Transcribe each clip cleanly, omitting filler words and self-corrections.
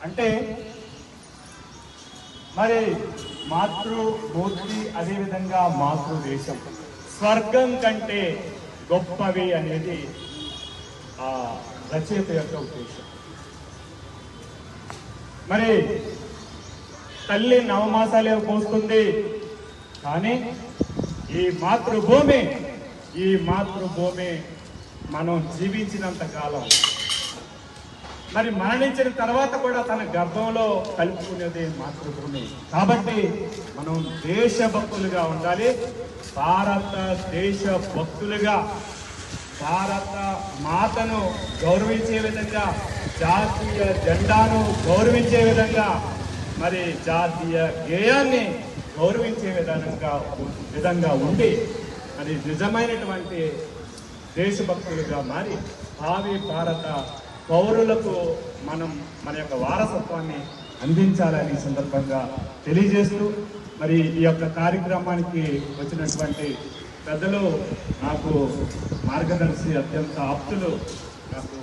అంటే మరి మాతృమూర్తి అదేవిధంగా మాతృదేశం స్వర్గం కంటే గొప్పవి అనేది ఆ రచయిత యొక్క ఉద్దేశం. మరి తల్లి నవమాసాలే పోస్తుంది, కానీ ఈ మాతృభూమి మనం జీవించినంత కాలం, మరి మరణించిన తర్వాత కూడా తన గర్భంలో కలుపుకునేది మాతృభూమి. కాబట్టి మనం దేశభక్తులుగా ఉండాలి. భారతదేశ భక్తులుగా భారత మాతను గౌరవించే విధంగా, జాతీయ జెండాను గౌరవించే విధంగా, మరి జాతీయ గేయాన్ని గౌరవించే విధంగా ఉండి మరి నిజమైనటువంటి దేశభక్తులుగా మారి భావి భారత పౌరులకు మనం మన యొక్క వారసత్వాన్ని అందించాలని సందర్భంగా తెలియజేస్తూ, మరి ఈ యొక్క కార్యక్రమానికి వచ్చినటువంటి పెద్దలు, నాకు మార్గదర్శి, అత్యంత ఆప్తులు, నాకు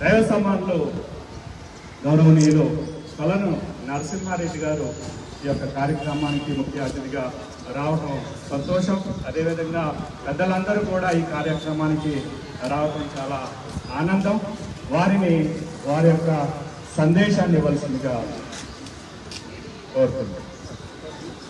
దైవ సమానులు, గౌరవనీయులు కొలను నరసింహారెడ్డి గారు ఈ యొక్క కార్యక్రమానికి ముఖ్య అతిథిగా రావడం సంతోషం. అదేవిధంగా పెద్దలందరూ కూడా ఈ కార్యక్రమానికి రావడం చాలా ఆనందం. వారి యొక్క సందేశాన్ని ఇవ్వాల్సిందిగా కోరుతున్నాను.